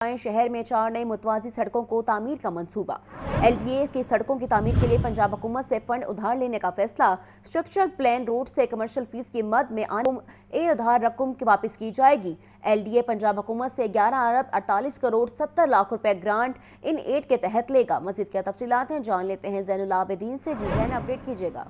शहर में 4 नई मुतवाज़ी सड़कों को तामीर का मंसूबा। LDA की सड़कों की तामीर के लिए पंजाब हुकूमत से फंड उधार लेने का फैसला। स्ट्रक्चरल प्लान रोड से कमर्शियल फीस की मद में आने उधार रकम की वापस की जाएगी। LDA पंजाब हुकूमत से 11 अरब 48 करोड़ 70 लाख रुपए ग्रांट इन एड के तहत लेगा। मजीद क्या तफसीलात हैं जान लेते हैं ज़ैनुल आबिदीन से। जी ज़ैन, अपडेट कीजिएगा।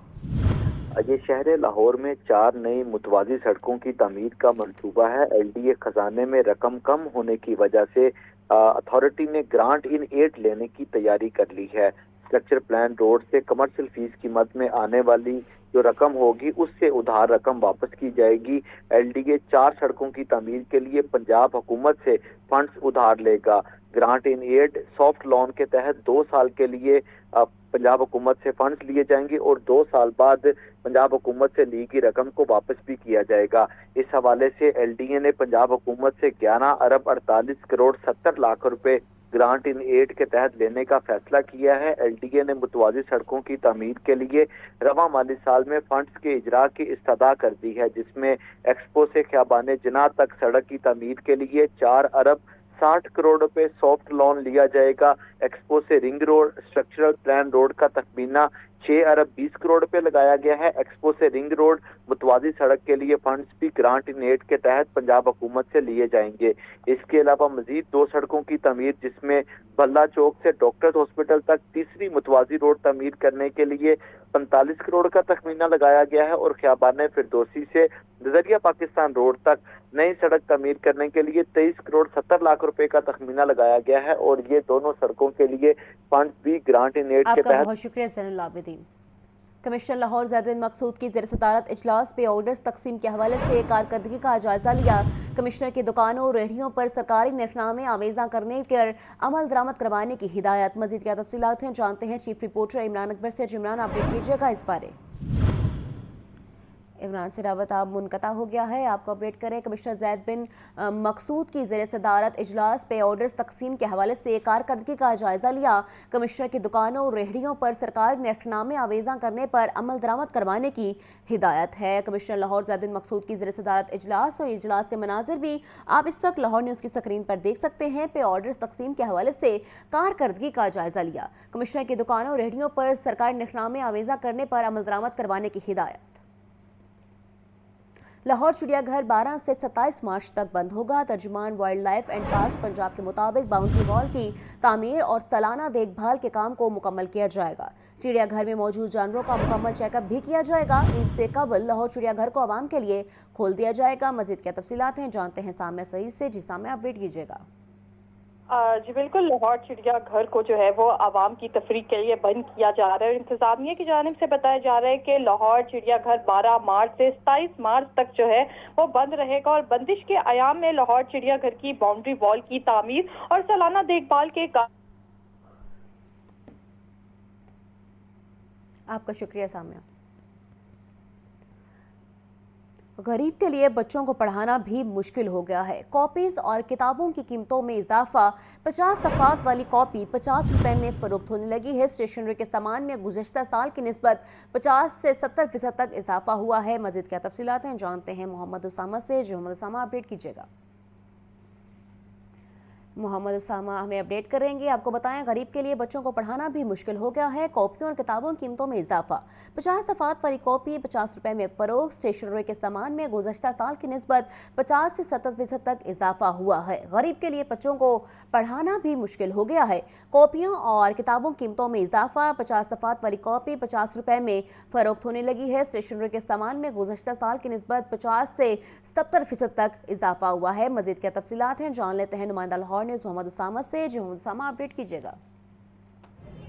ये शहर लाहौर में 4 नई मुतवाज़ी सड़कों की तामीर का मंसूबा है। LDA खजाने में रकम कम होने की वजह से अथॉरिटी ने ग्रांट इन एड लेने की तैयारी कर ली है। स्ट्रक्चर प्लान रोड से कमर्शियल फीस की मद में आने वाली जो रकम होगी उससे उधार रकम वापस की जाएगी। LDA 4 सड़कों की तामीर के लिए पंजाब हुकूमत से फंड्स उधार लेगा। Grant in aid soft loan के तहत 2 साल के लिए पंजाब हुकूमत से फंड्स लिए जाएंगे और 2 साल बाद पंजाब हुकूमत से ली गई रकम को वापस भी किया जाएगा। इस हवाले से LDA ने पंजाब हुकूमत से 11 अरब 48 करोड़ 70 लाख रुपए ग्रांट इन एड के तहत लेने का फैसला किया है। LDA ने मुतवाज़ी सड़कों की तामीर के लिए रवा माली साल में फंड्स के इजरा की इस्तदा कर दी है, जिसमें एक्सपो से ख्याबान जिना तक सड़क की तामीर के लिए 4 अरब 60 करोड़ रुपए सॉफ्ट लोन लिया जाएगा। एक्सपो से ring road structural plan road का तखमीना 6 अरब 20 करोड़ रुपए लगाया गया है। एक्सपो से रिंग रोड मुतवाज़ी सड़क के लिए फंड्स भी ग्रांट इन एड के तहत पंजाब हुकूमत से लिए जाएंगे। इसके अलावा मजीद 2 सड़कों की तमीर, जिसमें बल्ला चौक से डॉक्टर्स हॉस्पिटल तक तीसरी मुतवाज़ी रोड तमीर करने के लिए 45 करोड़ का तखमीना लगाया गया है और ख्याबान फिरदौसी से नजरिया पाकिस्तान रोड तक नई सड़क तमीर करने के लिए 23 करोड़ 70 लाख रुपए का तखमीना लगाया गया है और ये दोनों सड़कों के लिए फंड भी ग्रांट इन एड के तहत। बहुत शुक्रिया ज़ैनुल आबिदीन। कमिश्नर लाहौर ज़ैद बिन मकसूद की ज़ेर सदारत इजलास पे ऑर्डर्स तकसीम के हवाले से कारकर्दगी का जायजा लिया। कमिश्नर की दुकानों और रेहड़ियों पर सरकारी निफनामे आवेजा करने पर अमल दरामद करवाने की हिदायत। मजीद क्या तफसीलात हैं जानते हैं चीफ रिपोर्टर इमरान अकबर से। इमरान, अपडेट कीजिएगा इस बारे। इमरान से राबता अब मुनक़ता हो गया है, आपको अपडेट करें। कमिश्नर ज़ैद बिन मकसूद की ज़ेर सदारत इजलास पे ऑर्डर्स तकसीम के हवाले से कारकर्दगी का जायजा लिया। कमिश्नर की दुकानों और रेहड़ियों पर सरकारी नेफनामे आवेजा करने पर अमल दरामद करवाने की हिदायत है। कमिश्नर लाहौर ज़ैद बिन मकसूद की ज़ेर सदारत इजलास और इजलास के मनाजिर भी आप इस वक्त लाहौर न्यूज़ की स्क्रीन पर देख सकते हैं। पे ऑर्डर्स तकसीम के हवाले से कारकर्दगी का जायजा लिया। कमिश्नर की दुकानों और रेहड़ियों पर सरकारी नेफनामे आवेजा करने पर अमल दरामद करवाने की हिदायत। लाहौर चिड़ियाघर 12 से 27 मार्च तक बंद होगा। तर्जुमान wildlife and parks Punjab के मुताबिक बाउंड्री वॉल की तामीर और सालाना देखभाल के काम को मुकम्मल किया जाएगा। चिड़ियाघर में मौजूद जानवरों का मुकम्मल चेकअप भी किया जाएगा। इससे कबल लाहौर चिड़ियाघर को आवाम के लिए खोल दिया जाएगा। मजीद क्या तफसीलात हैं जानते हैं सामिया सईद से। जी सामिया, अपडेट कीजिएगा। जी बिल्कुल, लाहौर चिड़ियाघर को जो है वो आवाम की तफरीक के लिए बंद किया जा रहा है और इंतजामिया की जानिब से बताया जा रहा है कि लाहौर चिड़ियाघर 12 मार्च से 27 मार्च तक जो है वो बंद रहेगा और बंदिश के अयाम में लाहौर चिड़ियाघर की बाउंड्री वॉल की तामीर और सालाना देखभाल के आपका शुक्रिया सामिया। गरीब के लिए बच्चों को पढ़ाना भी मुश्किल हो गया है। कॉपीज और किताबों की कीमतों में इजाफा। 50 सफ़ात वाली कॉपी 50 रुपए में फरोख्त होने लगी है। स्टेशनरी के सामान में गुज़श्ता साल की निस्बत 50 से 70% तक इजाफा हुआ है। मजीद क्या तफसीलात हैं जानते हैं मोहम्मद उसामा से। जो मोहम्मद उसामा, अपडेट कीजिएगा। मोहम्मद उसामा हमें अपडेट करेंगे। आपको बताएं, गरीब के लिए बच्चों को पढ़ाना भी मुश्किल हो गया है। कॉपियों और किताबों की कीमतों में इजाफा। 50 सफ़ात वाली कॉपी 50 रुपए में फरोख्त। स्टेशनरी के सामान में गुज़श्ता साल की निस्बत 50 से 70% तक इजाफा हुआ है। गरीब के लिए बच्चों को पढ़ाना भी मुश्किल हो गया है। कॉपियों और किताबों की कीमतों में इजाफा। 50 सफ़ात वाली कॉपी 50 रुपए में फरोख्त होने लगी है। स्टेशनरी के सामान में गुज़श्ता साल की निस्बत 50 से 70% तक इजाफा हुआ है। मजीद क्या तफसीलात हैं जान लेते हैं नुमाइंदा लाहौर न्यूज़ मोहम्मद उसामा से। जो मोहम्मद उसामा, अपडेट कीजिएगा।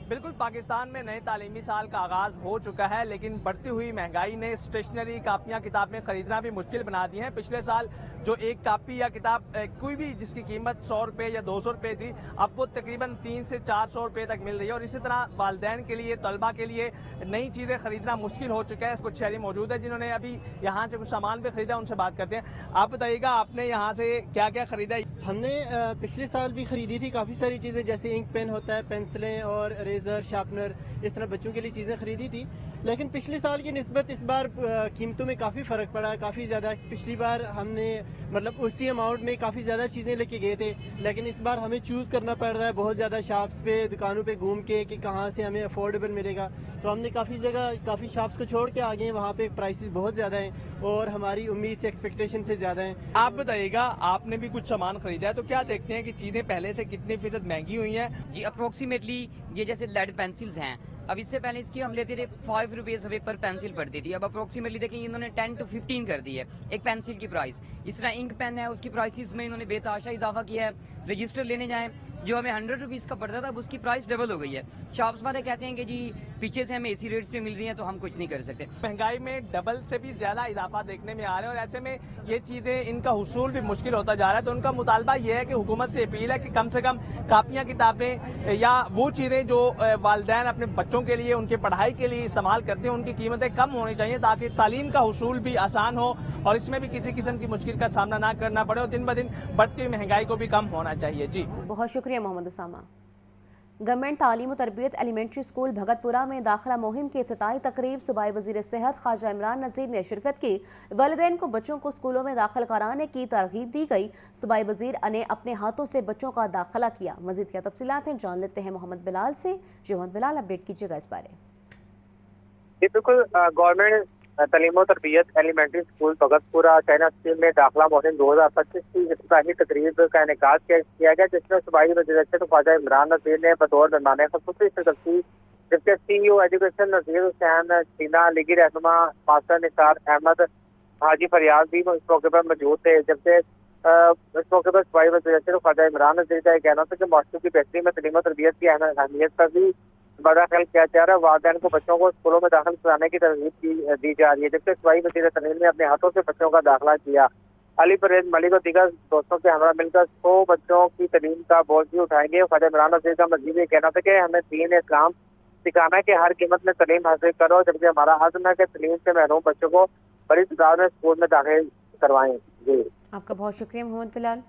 बिल्कुल, पाकिस्तान में नए तालीमी साल का आगाज़ हो चुका है, लेकिन बढ़ती हुई महंगाई ने स्टेशनरी कापियाँ किताबें खरीदना भी मुश्किल बना दी हैं। पिछले साल जो एक कापी या किताब कोई भी जिसकी कीमत 100 रुपये या 200 रुपये थी, अब वो तकरीबन 300 से 400 रुपये तक मिल रही है और इसी तरह वालिदैन के लिए, तलबा के लिए नई चीज़ें खरीदना मुश्किल हो चुका है। कुछ शहरी मौजूद है जिन्होंने अभी यहाँ से कुछ सामान भी खरीदा, उनसे बात करते हैं। आप बताइएगा, आपने यहाँ से क्या क्या खरीदा? हमने पिछले साल भी खरीदी थी काफ़ी सारी चीज़ें, जैसे इंक पेन होता है, पेंसिलें और रेजर, शार्पनर, इस तरह बच्चों के लिए चीज़ें खरीदी थी। لیکن پچھلے سال کی نسبت اس بار قیمتوں میں کافی فرق پڑا ہے، کافی زیادہ. پچھلی بار ہم نے مطلب اسی اماؤنٹ میں کافی زیادہ چیزیں لے کے گئے تھے، لیکن اس بار ہمیں چوز کرنا پڑ رہا ہے بہت زیادہ شاپس پہ، دکانوں پہ گھوم کے کہ کہاں سے ہمیں افورڈیبل ملے گا. تو ہم نے کافی شاپس کو چھوڑ کے آگے ہیں، وہاں پہ پرائسز بہت زیادہ ہیں اور ہماری امید سے ایکسپیکٹیشن سے زیادہ ہیں. آپ بتائیے گا، آپ نے بھی کچھ سامان خریدا ہے تو کیا دیکھتے ہیں کہ چیزیں پہلے سے کتنی فیصد مہنگی ہوئی ہیں؟ جی اپروکسیمیٹلی یہ جیسے لیڈ پینسلز ہیں، اب اس سے پہلے اس کی ہم لیتے تھے 5 روپیز ہمیں پر پینسل پڑتی تھی، اب اپروکسیمیٹلی دیکھیں انہوں نے 10 to 15 کر دی ہے ایک پینسل کی پرائس. اس طرح انک پین ہے، اس کی پرائسز میں انہوں نے بے تحاشا اضافہ کیا ہے. رجسٹر لینے جائیں جو ہمیں 100 روپیز کا پڑتا تھا اب اس کی پرائس ڈبل ہو گئی ہے. شاپس والے کہتے ہیں کہ جی پیچھے سے ہمیں اسی ریٹس پہ مل رہی ہیں تو ہم کچھ نہیں کر سکتے. مہنگائی میں ڈبل سے بھی زیادہ اضافہ دیکھنے میں آ رہے ہیں اور ایسے میں یہ چیزیں ان کا حصول بھی مشکل ہوتا جا رہا ہے. تو ان کا مطالبہ یہ ہے کہ حکومت سے اپیل ہے کہ کم سے کم کاپیاں، کتابیں یا وہ چیزیں جو والدین اپنے بچوں کے لیے، ان کے پڑھائی کے لیے استعمال کرتے ہیں، ان کی قیمتیں کم ہونی چاہیے تاکہ تعلیم کا حصول بھی آسان ہو اور اس میں بھی کسی قسم کی مشکل کا سامنا نہ کرنا پڑے اور دن بدن بڑھتی ہوئی مہنگائی کو بھی کم ہونا چاہیے. جی بہت شکریہ محمد اسامہ. گورنمنٹ تعلیم و تربیت ایلیمنٹری اسکول بھگت پورہ میں داخلہ مہم کی افتتاحی تقریب صوبائی وزیر صحت خواجہ عمران نذیر نے شرکت کی. والدین کو بچوں کو اسکولوں میں داخل کرانے کی ترغیب دی گئی. صوبائی وزیر نے اپنے ہاتھوں سے بچوں کا داخلہ کیا. مزید کیا تفصیلات ہیں جان لیتے ہیں محمد بلال سے. جی محمد بلال، اپڈیٹ کیجیے گا اس بارے. جی بالکل، گورنمنٹ تعلیم و تربیت ایلیمنٹری اسکول بھگت پورہ چائنا اسکیم میں داخلہ مہم 2025 کی افتتاحی تقریب کا انعقاد کیا گیا، جس میں صوبائی وزیر صحت خواجہ عمران نذیر نے بطور مہمان خصوصی شرکت کی، جبکہ سی ای او ایجوکیشن نذیر حسین چینا، لیگی رہنما ماسٹر نثار احمد، حاجی فریاد بھی اس موقع پر موجود تھے. جبکہ اس موقع پر صوبائی وزیر صحت خواجہ عمران نذیر کا یہ کہنا تھا کہ معاشرے کی بہتری میں تعلیم و تربیت کی اہمیت پر بھی بڑا خیال کیا جا رہا ہے. والدین کو بچوں کو اسکولوں میں داخل کرانے کی ترغیب دی جا رہی ہے. جبکہ صوبائی وزیر تعلیم نے اپنے ہاتھوں سے بچوں کا داخلہ کیا. علی پرویز ملک اور دیگر دوستوں کے ہمراہ مل کر 100 بچوں کی تعلیم کا بوجھ بھی اٹھائیں گے. خواجہ عمران نذیر کا مزید یہ کہنا تھا کہ ہمیں دین اسلام سکھانا ہے کہ ہر قیمت میں تعلیم حاصل کرو، جبکہ ہمارا عزم ہے کہ تعلیم سے محروم بچوں کو بڑی تعداد میں اسکول میں داخل کروائیں. جی آپ کا بہت شکریہ محمد بلال.